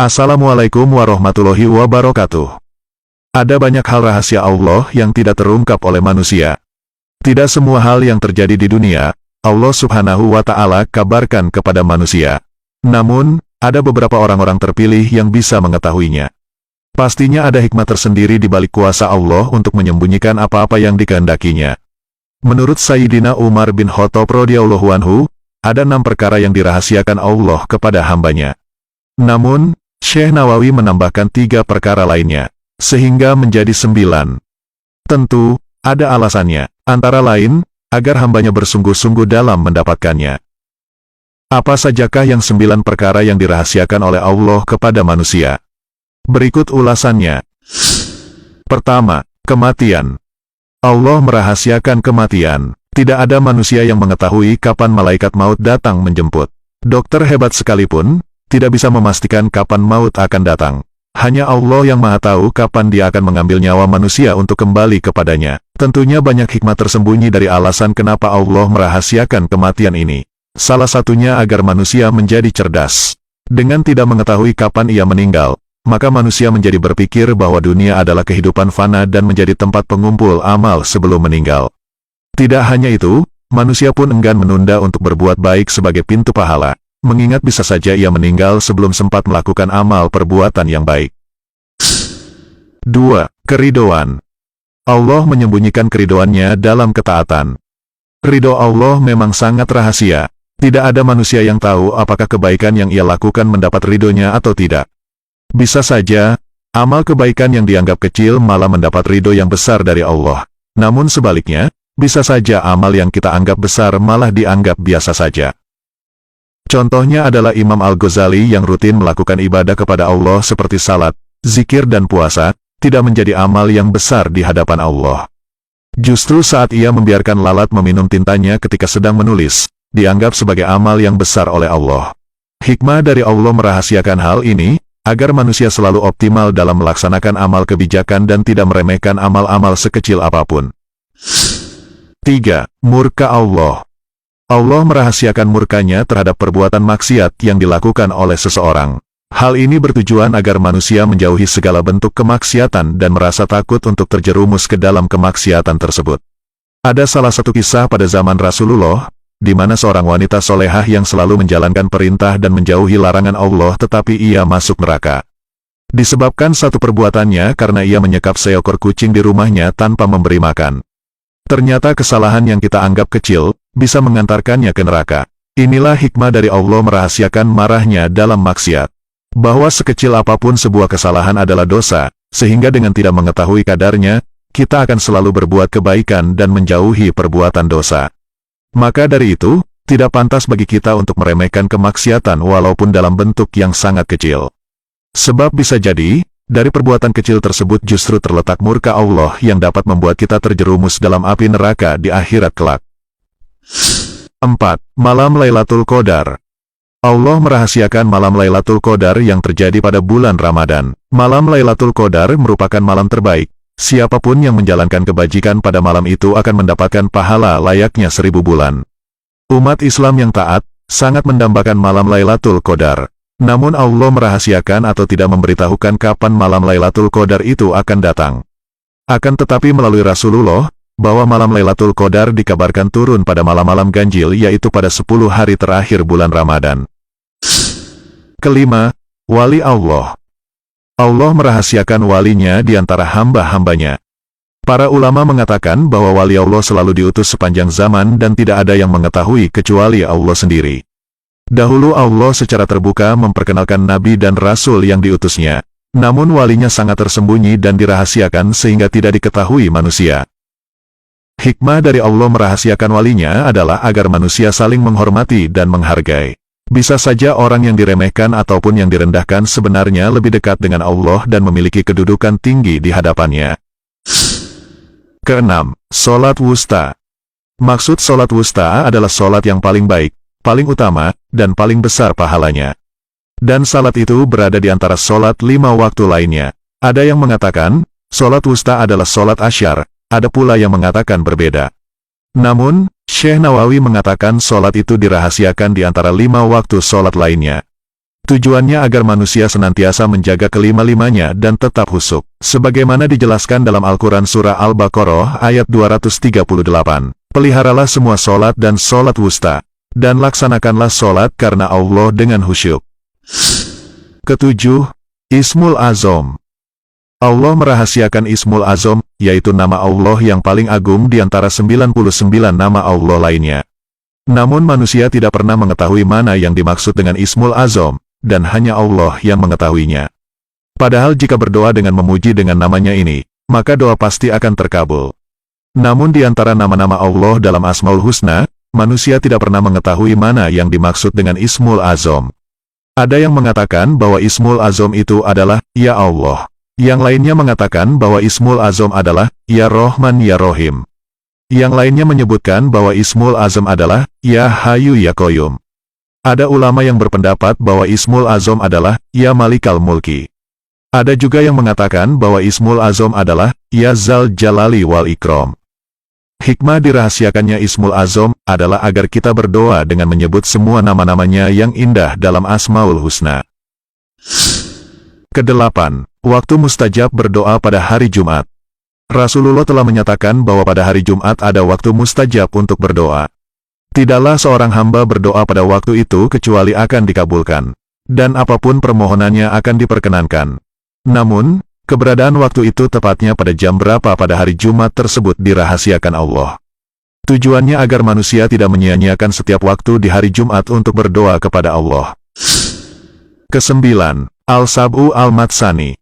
Assalamualaikum warahmatullahi wabarakatuh. Ada banyak hal rahasia Allah yang tidak terungkap oleh manusia. Tidak semua hal yang terjadi di dunia, Allah Subhanahu wa Ta'ala kabarkan kepada manusia. Namun, ada beberapa orang-orang terpilih yang bisa mengetahuinya. Pastinya ada hikmah tersendiri di balik kuasa Allah untuk menyembunyikan apa-apa yang dikehendakinya. Menurut Sayyidina Umar bin Khattab radhiyallahu anhu, ada 6 perkara yang dirahasiakan Allah kepada hambanya. Namun, Syekh Nawawi menambahkan 3 perkara lainnya, sehingga menjadi 9. Tentu, ada alasannya, antara lain, agar hambanya bersungguh-sungguh dalam mendapatkannya. Apa sajakah yang 9 perkara yang dirahasiakan oleh Allah kepada manusia? Berikut ulasannya. Pertama, kematian. Allah merahasiakan kematian. Tidak ada manusia yang mengetahui kapan malaikat maut datang menjemput. Dokter hebat sekalipun tidak bisa memastikan kapan maut akan datang. Hanya Allah yang Maha Tahu kapan Dia akan mengambil nyawa manusia untuk kembali kepadanya. Tentunya banyak hikmah tersembunyi dari alasan kenapa Allah merahasiakan kematian ini. Salah satunya agar manusia menjadi cerdas. Dengan tidak mengetahui kapan ia meninggal, maka manusia menjadi berpikir bahwa dunia adalah kehidupan fana dan menjadi tempat pengumpul amal sebelum meninggal. Tidak hanya itu, manusia pun enggan menunda untuk berbuat baik sebagai pintu pahala, mengingat bisa saja ia meninggal sebelum sempat melakukan amal perbuatan yang baik. 2. Keridhoan. Allah menyembunyikan keridhoannya dalam ketaatan. Ridho Allah memang sangat rahasia. Tidak ada manusia yang tahu apakah kebaikan yang ia lakukan mendapat ridhonya atau tidak. Bisa saja, amal kebaikan yang dianggap kecil malah mendapat ridho yang besar dari Allah. Namun sebaliknya, bisa saja amal yang kita anggap besar malah dianggap biasa saja. Contohnya adalah Imam Al-Ghazali yang rutin melakukan ibadah kepada Allah seperti salat, zikir dan puasa, tidak menjadi amal yang besar di hadapan Allah. Justru saat ia membiarkan lalat meminum tintanya ketika sedang menulis, dianggap sebagai amal yang besar oleh Allah. Hikmah dari Allah merahasiakan hal ini, agar manusia selalu optimal dalam melaksanakan amal kebijakan dan tidak meremehkan amal-amal sekecil apapun. 3. Murka Allah. Allah merahasiakan murkanya terhadap perbuatan maksiat yang dilakukan oleh seseorang. Hal ini bertujuan agar manusia menjauhi segala bentuk kemaksiatan dan merasa takut untuk terjerumus ke dalam kemaksiatan tersebut. Ada salah satu kisah pada zaman Rasulullah, di mana seorang wanita solehah yang selalu menjalankan perintah dan menjauhi larangan Allah tetapi ia masuk neraka. Disebabkan satu perbuatannya karena ia menyekap seekor kucing di rumahnya tanpa memberi makan. Ternyata kesalahan yang kita anggap kecil, bisa mengantarkannya ke neraka. Inilah hikmah dari Allah merahasiakan marahnya dalam maksiat. Bahwa sekecil apapun sebuah kesalahan adalah dosa, sehingga dengan tidak mengetahui kadarnya, kita akan selalu berbuat kebaikan dan menjauhi perbuatan dosa. Maka dari itu, tidak pantas bagi kita untuk meremehkan kemaksiatan walaupun dalam bentuk yang sangat kecil. Sebab bisa jadi, dari perbuatan kecil tersebut justru terletak murka Allah yang dapat membuat kita terjerumus dalam api neraka di akhirat kelak. 4. Malam Lailatul Qadar. Allah merahasiakan malam Lailatul Qadar yang terjadi pada bulan Ramadan. Malam Lailatul Qadar merupakan malam terbaik. Siapapun yang menjalankan kebajikan pada malam itu akan mendapatkan pahala layaknya 1000 bulan. Umat Islam yang taat, sangat mendambakan malam Lailatul Qadar. Namun Allah merahasiakan atau tidak memberitahukan kapan malam Lailatul Qadar itu akan datang. Akan tetapi melalui Rasulullah, bahwa malam Lailatul Qadar dikabarkan turun pada malam-malam ganjil yaitu pada 10 hari terakhir bulan Ramadan. Kelima, Wali Allah. Allah merahasiakan walinya di antara hamba-hambanya. Para ulama mengatakan bahwa wali Allah selalu diutus sepanjang zaman dan tidak ada yang mengetahui kecuali Allah sendiri. Dahulu Allah secara terbuka memperkenalkan nabi dan rasul yang diutusnya. Namun walinya sangat tersembunyi dan dirahasiakan sehingga tidak diketahui manusia. Hikmah dari Allah merahasiakan walinya adalah agar manusia saling menghormati dan menghargai. Bisa saja orang yang diremehkan ataupun yang direndahkan sebenarnya lebih dekat dengan Allah dan memiliki kedudukan tinggi di hadapannya. Keenam, Salat Wusta. Maksud salat wusta adalah salat yang paling baik, paling utama, dan paling besar pahalanya. Dan salat itu berada di antara salat 5 waktu lainnya. Ada yang mengatakan, salat wusta adalah salat asyar, ada pula yang mengatakan berbeda. Namun, Syekh Nawawi mengatakan salat itu dirahasiakan di antara 5 waktu salat lainnya. Tujuannya agar manusia senantiasa menjaga kelima-limanya dan tetap khusyuk. Sebagaimana dijelaskan dalam Al-Quran Surah Al-Baqarah ayat 238. Peliharalah semua solat dan solat wusta, dan laksanakanlah solat karena Allah dengan khusyuk. Ketujuh, Ismul Azam. Allah merahasiakan Ismul Azam, yaitu nama Allah yang paling agung di antara 99 nama Allah lainnya. Namun manusia tidak pernah mengetahui mana yang dimaksud dengan Ismul Azam, dan hanya Allah yang mengetahuinya. Padahal jika berdoa dengan memuji dengan namanya ini, maka doa pasti akan terkabul. Namun di antara nama-nama Allah dalam Asmaul Husna, manusia tidak pernah mengetahui mana yang dimaksud dengan Ismul Azam. Ada yang mengatakan bahwa Ismul Azam itu adalah, Ya Allah. Yang lainnya mengatakan bahwa Ismul Azam adalah, Ya Rahman Ya Rahim. Yang lainnya menyebutkan bahwa Ismul Azam adalah, Ya Hayyu Ya Qayyum. Ada ulama yang berpendapat bahwa Ismul Azam adalah, Ya Malikal Mulki. Ada juga yang mengatakan bahwa Ismul Azam adalah, Ya Zal Jalali Wal Ikram. Hikmah dirahasiakannya Ismul Azam adalah agar kita berdoa dengan menyebut semua nama-namanya yang indah dalam Asmaul Husna. Kedelapan, waktu mustajab berdoa pada hari Jumat. Rasulullah telah menyatakan bahwa pada hari Jumat ada waktu mustajab untuk berdoa. Tidaklah seorang hamba berdoa pada waktu itu kecuali akan dikabulkan, dan apapun permohonannya akan diperkenankan. Namun, keberadaan waktu itu tepatnya pada jam berapa pada hari Jumat tersebut dirahasiakan Allah. Tujuannya agar manusia tidak menyia-nyiakan setiap waktu di hari Jumat untuk berdoa kepada Allah. Kesembilan, Al-Sab'u Al-Matsani.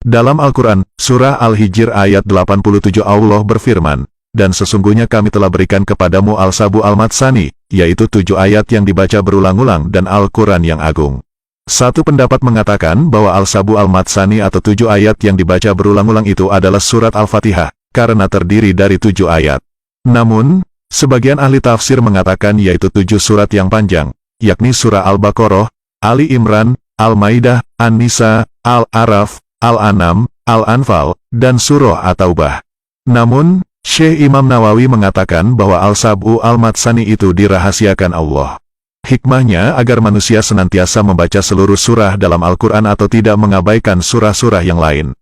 Dalam Al-Quran, Surah Al-Hijr ayat 87 Allah berfirman, dan sesungguhnya kami telah berikan kepadamu Al-Sab'u Al-Matsani, yaitu 7 ayat yang dibaca berulang-ulang dan Al-Quran yang agung. Satu pendapat mengatakan bahwa Al-Sab'u Al-Matsani atau 7 ayat yang dibaca berulang-ulang itu adalah surat Al-Fatihah, karena terdiri dari 7 ayat. Namun, sebagian ahli tafsir mengatakan yaitu 7 surat yang panjang, yakni Surah Al-Baqarah, Ali Imran, Al-Maidah, An-Nisa, Al-Araf, Al-An'am, Al-Anfal, dan Surah At-Taubah. Namun, Syekh Imam Nawawi mengatakan bahwa Al-Sab'u Al-Matsani itu dirahasiakan Allah. Hikmahnya agar manusia senantiasa membaca seluruh surah dalam Al-Quran atau tidak mengabaikan surah-surah yang lain.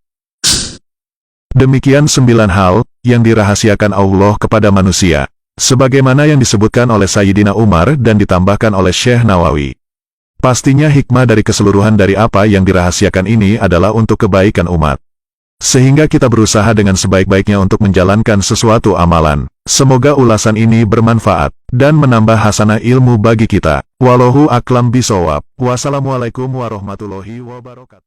Demikian 9 hal yang dirahasiakan Allah kepada manusia, sebagaimana yang disebutkan oleh Sayyidina Umar dan ditambahkan oleh Syekh Nawawi. Pastinya hikmah dari keseluruhan dari apa yang dirahasiakan ini adalah untuk kebaikan umat. Sehingga kita berusaha dengan sebaik-baiknya untuk menjalankan sesuatu amalan. Semoga ulasan ini bermanfaat dan menambah hasanah ilmu bagi kita. Wallahu a'lam bishawab. Wassalamualaikum warahmatullahi wabarakatuh.